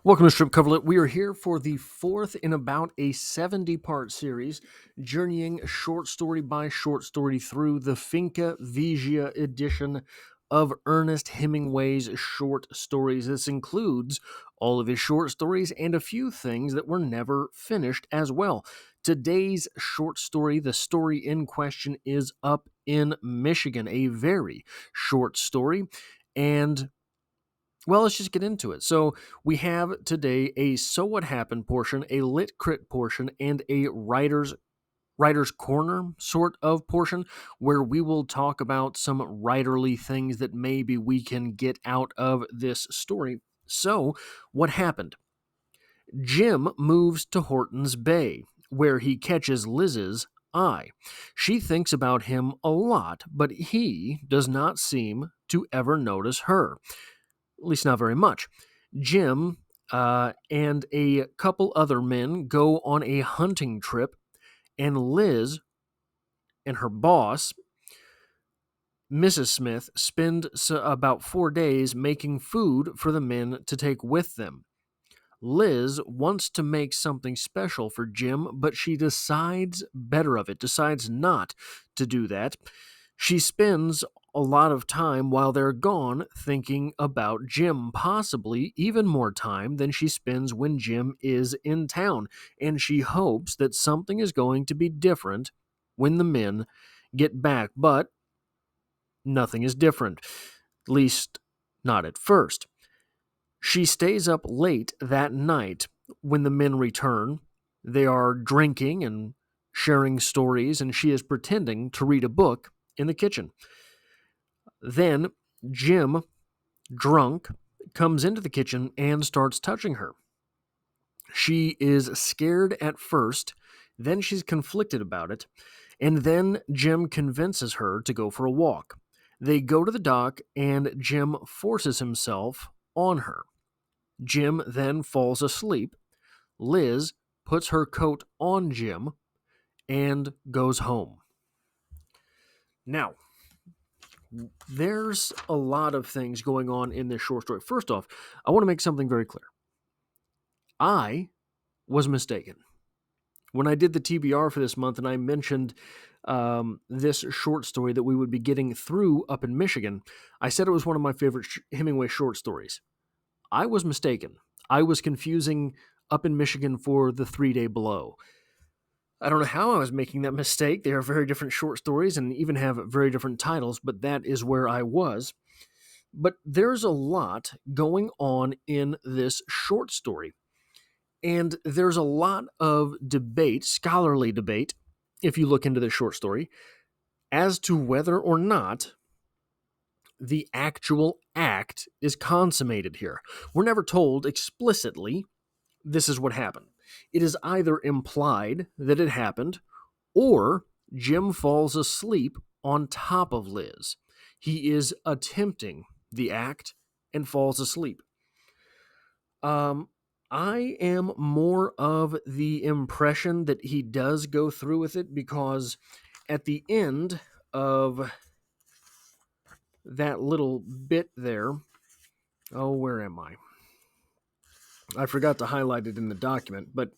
Welcome to Strip Coverlet. We are here for the fourth in about a 70-part series, journeying short story by short story through the Finca Vigia edition of Ernest Hemingway's short stories. This includes all of his short stories and a few things that were never finished as well. Today's short story, the story in question, is Up in Michigan, a very short story. And well, let's just get into it. So, we have today a So What Happened portion, a Lit Crit portion, and a writer's corner sort of portion where we will talk about some writerly things that maybe we can get out of this story. So, what happened? Jim moves to Horton's Bay, where he catches Liz's eye. She thinks about him a lot, but he does not seem to ever notice her, at least not very much. Jim and a couple other men go on a hunting trip, and Liz and her boss, Mrs. Smith, spend about 4 days making food for the men to take with them. Liz wants to make something special for Jim, but she decides better of it, decides not to do that. She spends a lot of time while they're gone thinking about Jim, possibly even more time than she spends when Jim is in town, and she hopes that something is going to be different when the men get back, but nothing is different, at least not at first. She stays up late that night when the men return. They are drinking and sharing stories, and she is pretending to read a book in the kitchen. Then Jim, drunk, comes into the kitchen and starts touching her. She is scared at first, then she's conflicted about it, and then Jim convinces her to go for a walk. They go to the dock, and Jim forces himself on her. Jim then falls asleep. Liz puts her coat on Jim and goes home. Now, there's a lot of things going on in this short story. First off, I want to make something very clear. I was mistaken. When I did the TBR for this month and I mentioned this short story that we would be getting through Up in Michigan, I said it was one of my favorite Hemingway short stories. I was mistaken. I was confusing Up in Michigan for The 3-Day Below. I don't know how I was making that mistake. They are very different short stories and even have very different titles, but that is where I was. But there's a lot going on in this short story. And there's a lot of debate, scholarly debate, if you look into this short story, as to whether or not the actual act is consummated here. We're never told explicitly this is what happened. It is either implied that it happened, or Jim falls asleep on top of Liz. He is attempting the act and falls asleep. I am more of the impression that he does go through with it, because at the end of that little bit there, oh, where am I? I forgot to highlight it in the document, but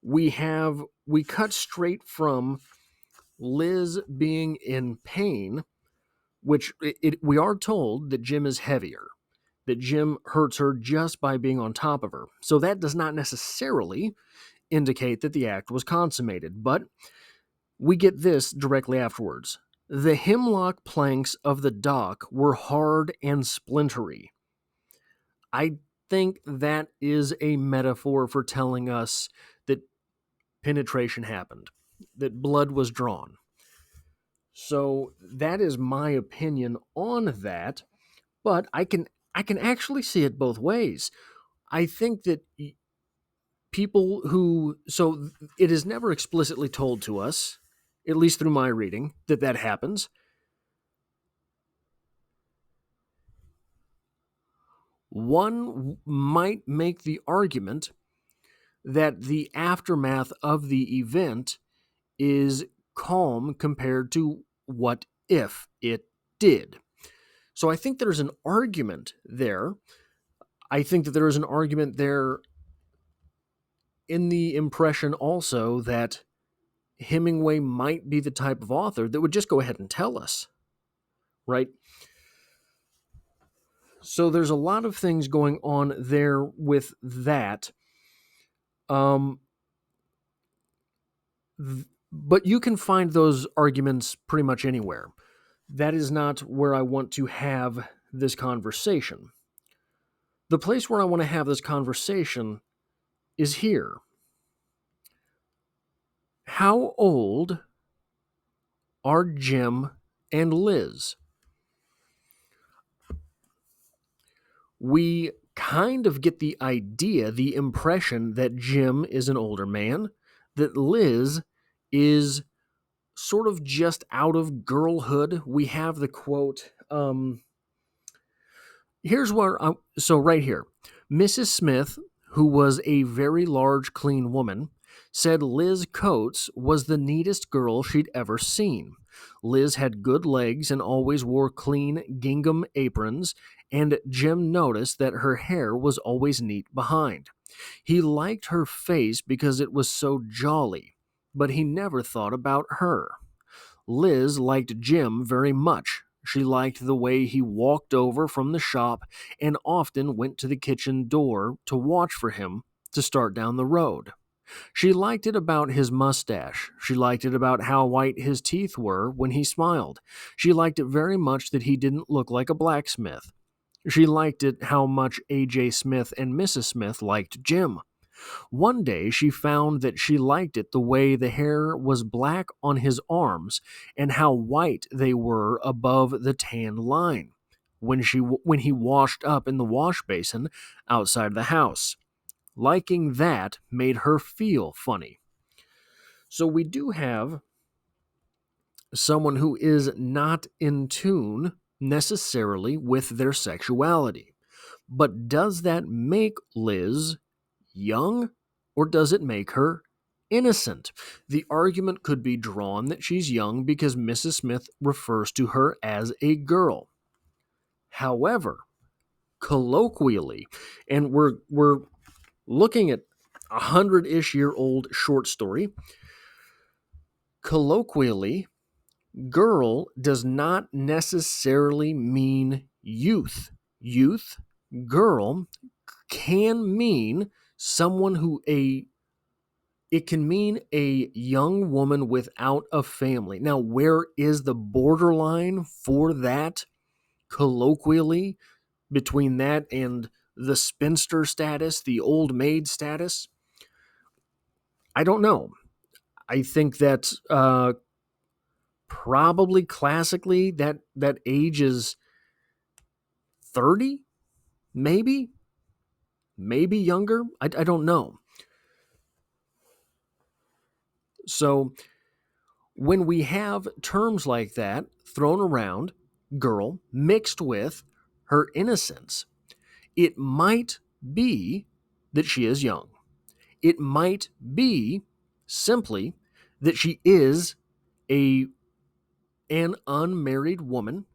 we cut straight from Liz being in pain, which we are told that Jim is heavier, that Jim hurts her just by being on top of her. So that does not necessarily indicate that the act was consummated, but we get this directly afterwards. The hemlock planks of the dock were hard and splintery. I think that is a metaphor for telling us that penetration happened, that blood was drawn. So that is my opinion on that, but I can actually see it both ways. I think that people who, so it is never explicitly told to us, at least through my reading, that that happens. One might make the argument that the aftermath of the event is calm compared to what if it did. So I think there's an argument there. I think that there is an argument there in the impression also that Hemingway might be the type of author that would just go ahead and tell us, right? So there's a lot of things going on there with that. Um, but you can find those arguments pretty much anywhere. That is not where I want to have this conversation. The place where I want to have this conversation is here. How old are Jim and Liz? We kind of get the idea, the impression that Jim is an older man, that Liz is sort of just out of girlhood. We have the quote, here's where, so right here, Mrs. Smith, who was a very large, clean woman, said Liz Coates was the neatest girl she'd ever seen. Liz had good legs and always wore clean gingham aprons, and Jim noticed that her hair was always neat behind. He liked her face because it was so jolly, but he never thought about her. Liz liked Jim very much. She liked the way he walked over from the shop and often went to the kitchen door to watch for him to start down the road. She liked it about his mustache. She liked it about how white his teeth were when he smiled. She liked it very much that he didn't look like a blacksmith. She liked it how much A.J. Smith and Mrs. Smith liked Jim. One day she found that she liked it the way the hair was black on his arms and how white they were above the tan line when he washed up in the wash basin outside the house. Liking that made her feel funny. So we do have someone who is not in tune necessarily with their sexuality. But does that make Liz young, or does it make her innocent? The argument could be drawn that she's young because Mrs. Smith refers to her as a girl. However, colloquially, and we're looking at 100-ish-year-old short story, colloquially, girl does not necessarily mean youth. Youth, girl, can mean someone who it can mean a young woman without a family. Now, where is the borderline for that colloquially between that and the spinster status, the old maid status? I don't know. I think that probably classically that age is 30, maybe younger. I don't know. So when we have terms like that thrown around, girl, mixed with her innocence, it might be that she is young. It might be simply that she is a an unmarried woman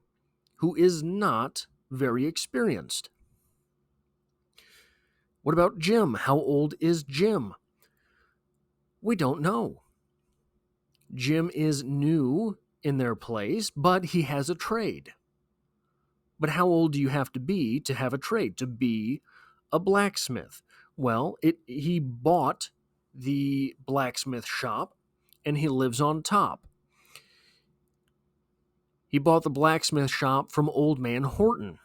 who is not very experienced. What about Jim? How old is Jim? We don't know. Jim is new in their place, but he has a trade. But how old do you have to have a trade, to be a blacksmith? Well, he bought the blacksmith shop and he lives on top. He bought the blacksmith shop from Old Man Horton.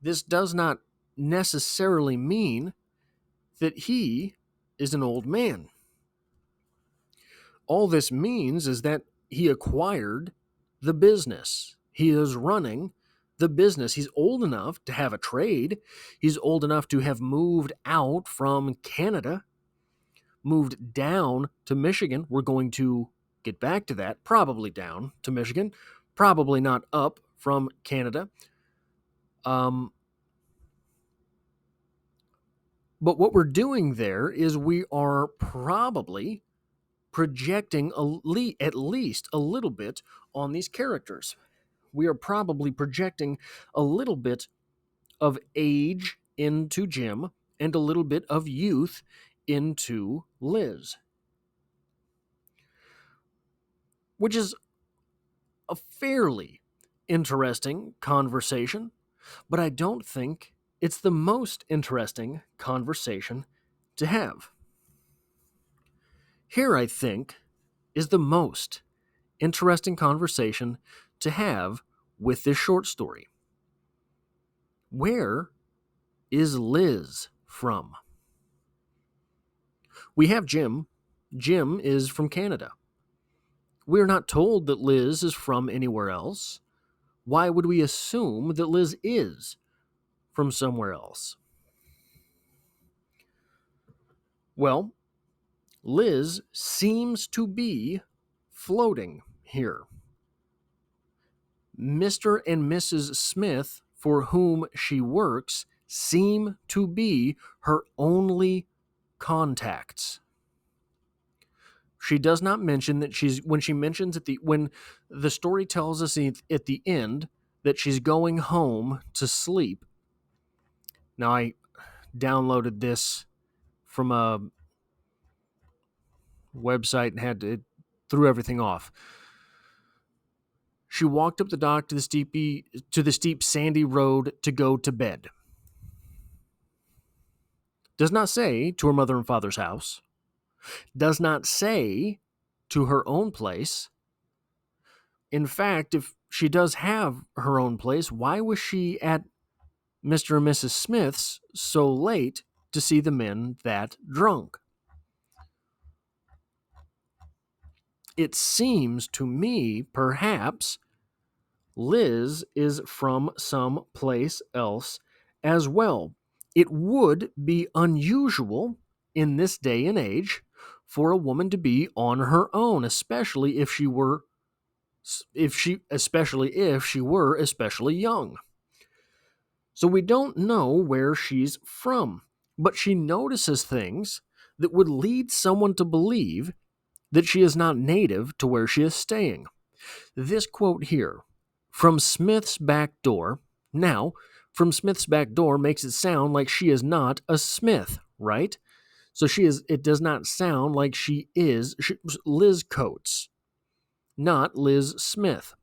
This does not necessarily mean that he is an old man. All this means is that he acquired the business. He is running the business. He's old enough to have a trade. He's old enough to have moved out from Canada, moved down to Michigan. We're going to get back to that. Probably down to Michigan, probably not up from Canada. But what we're doing there is we are probably projecting at least a little bit on these characters. We are probably projecting a little bit of age into Jim and a little bit of youth into Liz, which is a fairly interesting conversation, but I don't think it's the most interesting conversation to have. Here, I think, is the most interesting conversation to have with this short story. Where is Liz from? We have Jim. Jim is from Canada. We're not told that Liz is from anywhere else. Why would we assume that Liz is from somewhere else? Well, Liz seems to be floating here. Mr. and Mrs. Smith, for whom she works, seem to be her only contacts. She does not mention that when the story tells us at the end that she's going home to sleep. Now, I downloaded this from a website and it threw everything off. She walked up the dock to the steep sandy road to go to bed. Does not say to her mother and father's house. Does not say to her own place. In fact, if she does have her own place, why was she at Mr. and Mrs. Smith's so late to see the men that drunk? It seems to me, perhaps, Liz is from some place else as well. It would be unusual in this day and age for a woman to be on her own, especially if she were especially young. So we don't know where she's from, but she notices things that would lead someone to believe that she is not native to where she is staying. This quote here, from Smith's back door. Now, from Smith's back door makes it sound like she is not a Smith, right? So it does not sound like she is Liz Coates, not Liz Smith.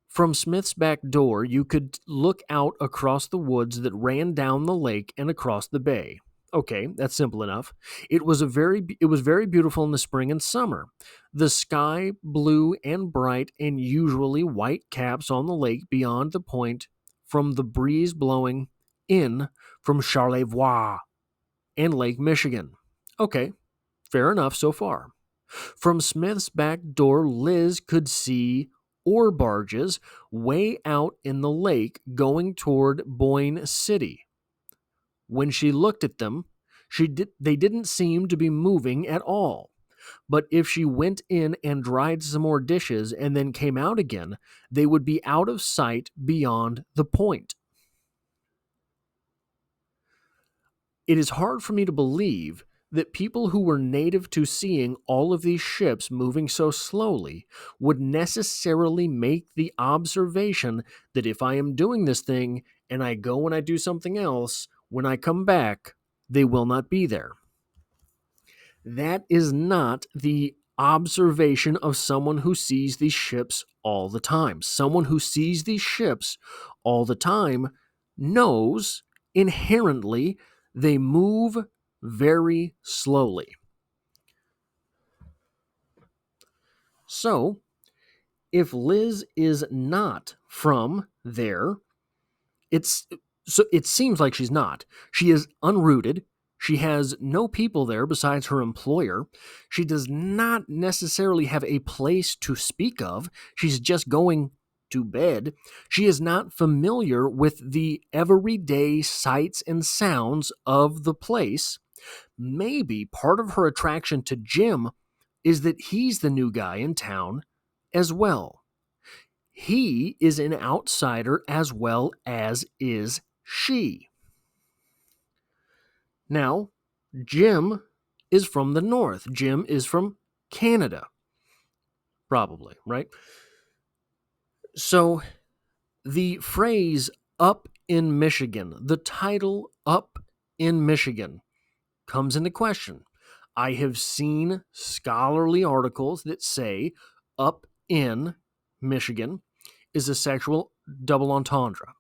From Smith's back door, you could look out across the woods that ran down the lake and across the bay. Okay, that's simple enough. It was very beautiful in the spring and summer. The sky blue and bright, and usually white caps on the lake beyond the point from the breeze blowing in from Charlevoix and Lake Michigan. Okay, fair enough so far. From Smith's back door, Liz could see ore barges way out in the lake going toward Boyne City. When she looked at them, they didn't seem to be moving at all. But if she went in and dried some more dishes and then came out again, they would be out of sight beyond the point. It is hard for me to believe that people who were native to seeing all of these ships moving so slowly would necessarily make the observation that if I am doing this thing and I go and I do something else, when I come back, they will not be there. That is not the observation of someone who sees these ships all the time. Someone who sees these ships all the time knows inherently they move very slowly. So, if Liz is not from there, it seems like she's not. She is unrooted. She has no people there besides her employer. She does not necessarily have a place to speak of. She's just going to bed. She is not familiar with the everyday sights and sounds of the place. Maybe part of her attraction to Jim is that he's the new guy in town as well. He is an outsider as well as is she. Now, Jim is from the north. Jim is from Canada. Probably, right? So the phrase up in Michigan. The title Up in Michigan comes into question. I have seen scholarly articles that say Up in Michigan is a sexual double entendre.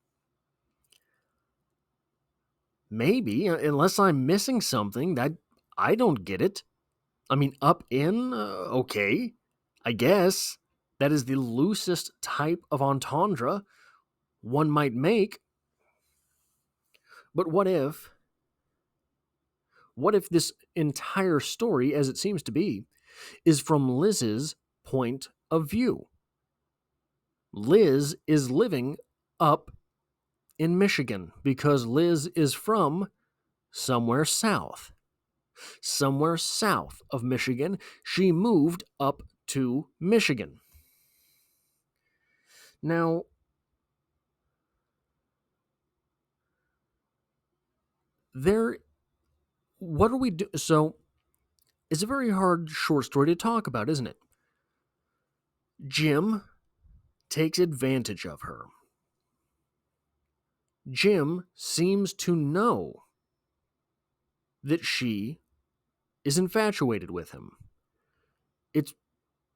Maybe, unless I'm missing something that I don't get it. I mean, up in, okay, I guess. That is the loosest type of entendre one might make. But what if this entire story, as it seems to be, is from Liz's point of view? Liz is living up in Michigan because Liz is from somewhere south. Somewhere south of Michigan, she moved up to Michigan. Now, what do we do? So, it's a very hard short story to talk about, isn't it? Jim takes advantage of her. Jim seems to know that she is infatuated with him.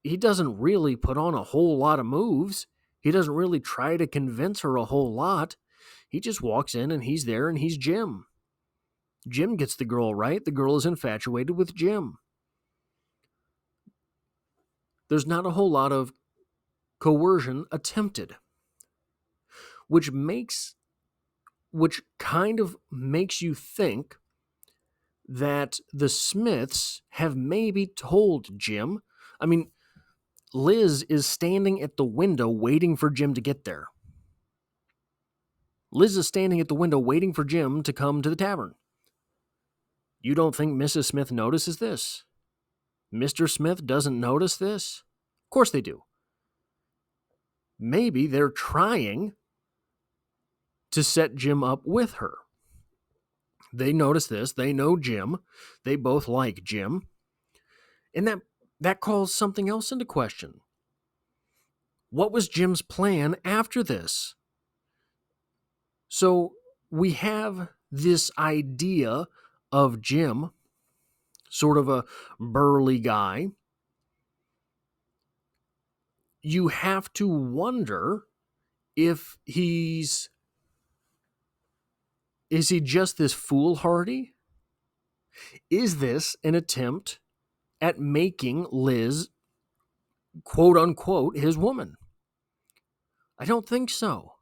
He doesn't really put on a whole lot of moves. He doesn't really try to convince her a whole lot. He just walks in and he's there and he's Jim. Jim gets the girl right. The girl is infatuated with Jim. There's not a whole lot of coercion attempted, which kind of makes you think that the Smiths have maybe told Jim. I mean, Liz is standing at the window waiting for Jim to get there. Liz is standing at the window waiting for Jim to come to the tavern. You don't think Mrs. Smith notices this? Mr. Smith doesn't notice this? Of course they do. Maybe they're trying to set Jim up with her. They notice this. They know Jim. They both like Jim. And that calls something else into question. What was Jim's plan after this? So we have this idea of Jim, sort of a burly guy. You have to wonder if is he just this foolhardy? Is this an attempt at making Liz, quote unquote, his woman? I don't think so.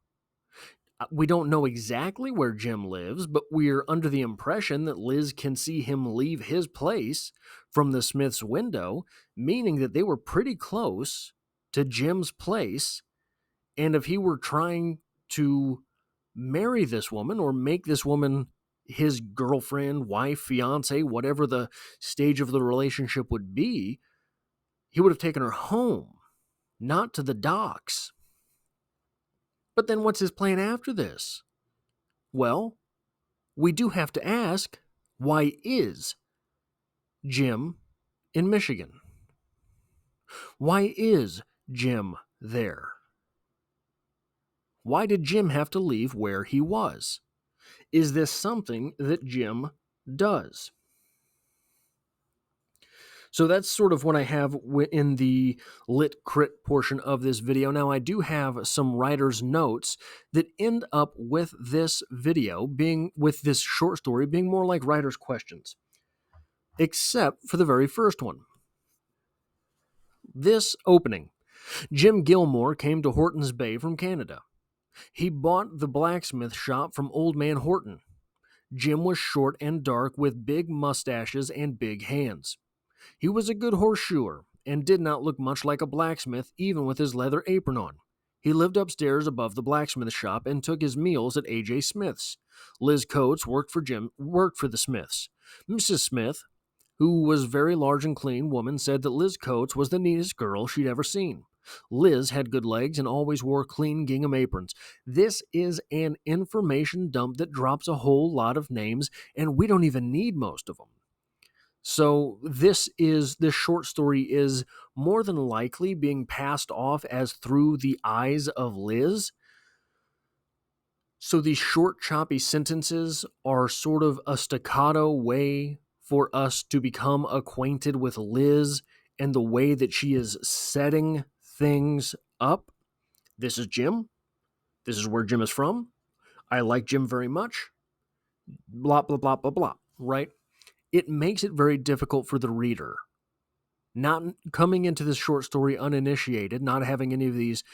We don't know exactly where Jim lives, but we're under the impression that Liz can see him leave his place from the Smith's window, meaning that they were pretty close to Jim's place. And if he were trying to marry this woman or make this woman his girlfriend, wife, fiance, whatever the stage of the relationship would be, he would have taken her home, not to the docks. But then what's his plan after this? Well, we do have to ask, why is Jim in Michigan? Why is Jim there? Why did Jim have to leave where he was? Is this something that Jim does? So that's sort of what I have in the lit crit portion of this video. Now, I do have some writer's notes that end up with this video with this short story being more like writer's questions, except for the very first one. This opening. Jim Gilmore came to Horton's Bay from Canada. He bought the blacksmith shop from Old Man Horton. Jim was short and dark with big mustaches and big hands. He was a good horseshoer and did not look much like a blacksmith even with his leather apron on. He lived upstairs above the blacksmith shop and took his meals at A.J. Smith's. Liz Coates worked for the Smiths. Mrs. Smith, who was a very large and clean woman, said that Liz Coates was the neatest girl she'd ever seen. Liz had good legs and always wore clean gingham aprons. This is an information dump that drops a whole lot of names, and we don't even need most of them. So this short story is more than likely being passed off as through the eyes of Liz. So these short, choppy sentences are sort of a staccato way for us to become acquainted with Liz and the way that she is setting things up. This is Jim. This is where Jim is from. I like Jim very much. Blah, blah, blah, blah, blah, right? It makes it very difficult for the reader. Not coming into this short story uninitiated, not having any of these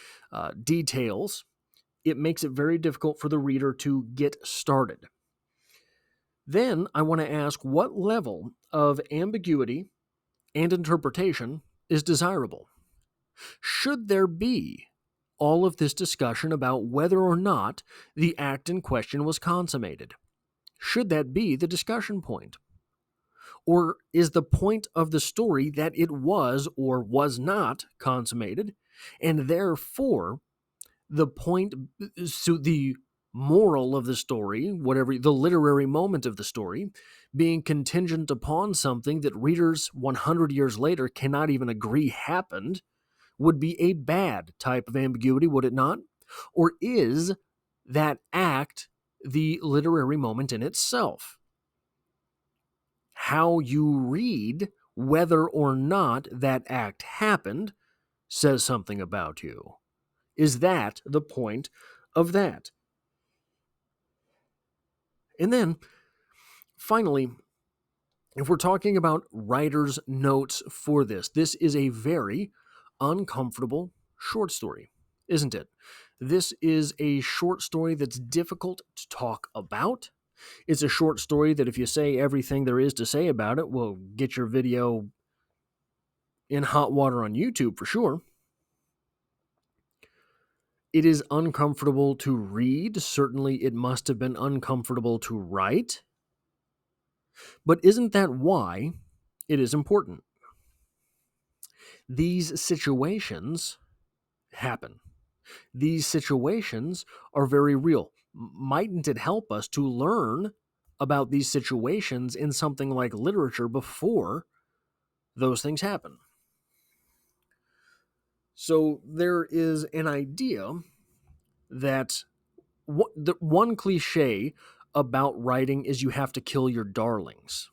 details, it makes it very difficult for the reader to get started. Then I want to ask, what level of ambiguity and interpretation is desirable? Should there be all of this discussion about whether or not the act in question was consummated? Should that be the discussion point? Or is the point of the story that it was or was not consummated, and therefore the point, so the moral of the story, whatever the literary moment of the story, being contingent upon something that readers 100 years later cannot even agree happened, would be a bad type of ambiguity, would it not? Or is that act the literary moment in itself? How you read whether or not that act happened says something about you. Is that the point of that? And then, finally, if we're talking about writer's notes for this, this is a very uncomfortable short story, isn't it? This is a short story that's difficult to talk about. It's a short story that if you say everything there is to say about it, will get your video in hot water on YouTube for sure. It is uncomfortable to read. Certainly, it must have been uncomfortable to write. But isn't that why it is important? These situations happen. These situations are very real. Mightn't it help us to learn about these situations in something like literature before those things happen? So there is an idea that the one cliche about writing is you have to kill your darlings,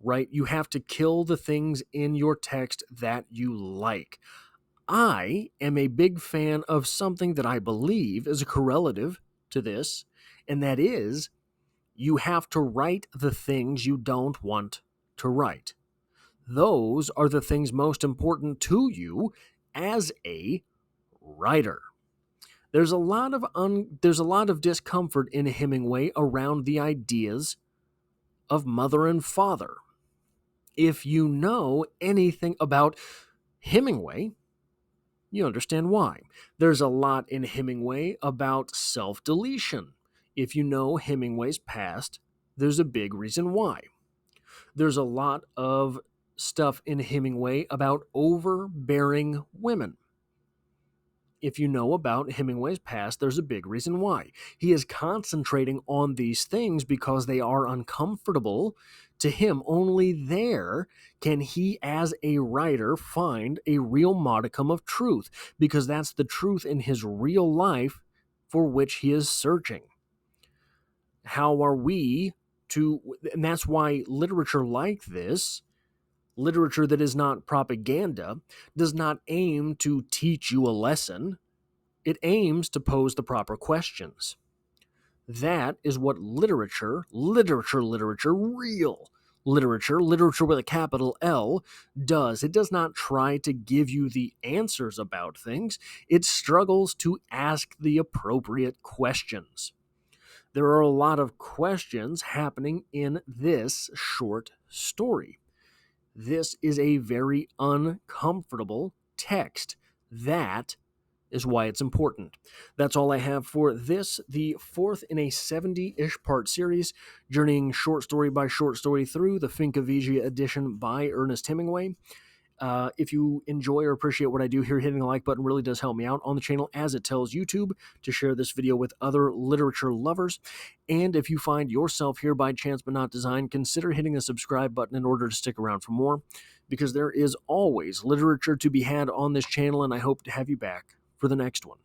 right? You have to kill the things in your text that you like. I am a big fan of something that I believe is a correlative to this, and that is you have to write the things you don't want to write. Those are the things most important to you as a writer. There's a lot of discomfort in Hemingway around the ideas of mother and father. If you know anything about Hemingway, you understand why. There's a lot in Hemingway about self-deletion. If you know Hemingway's past, there's a big reason why. There's a lot of stuff in Hemingway about overbearing women. If you know about Hemingway's past, there's a big reason why. He is concentrating on these things because they are uncomfortable to him. Only there can he, as a writer, find a real modicum of truth, because that's the truth in his real life for which he is searching. How are we to, and that's why literature like this, literature that is not propaganda, does not aim to teach you a lesson. It aims to pose the proper questions. That is what literature, real literature with a capital L, does. It does not try to give you the answers about things. It struggles to ask the appropriate questions. There are a lot of questions happening in this short story. This is a very uncomfortable text. That is why it's important. That's all I have for this, the fourth in a 70-ish part series, journeying short story by short story through the Finca Vigia edition by Ernest Hemingway. If you enjoy or appreciate what I do here, hitting the like button really does help me out on the channel, as it tells YouTube to share this video with other literature lovers. And if you find yourself here by chance but not design, consider hitting the subscribe button in order to stick around for more, because there is always literature to be had on this channel, and I hope to have you back for the next one.